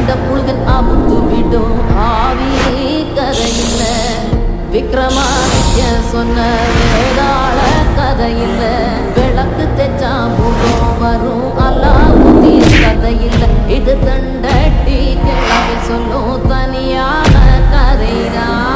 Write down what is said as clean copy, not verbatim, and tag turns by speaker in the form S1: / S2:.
S1: இந்த புழுகன் அவுத்து விடும் ஆவி கதையில்ல விக்ரமாதித்ய சொன்ன வேதாள கதையில்ல விளக்கு தெச்சா பூகம் வரும் அல்லாஹ்வுதி கதையில்ல இது தண்டட்டி கிளவி சொல்லும் தனியான கதைதான்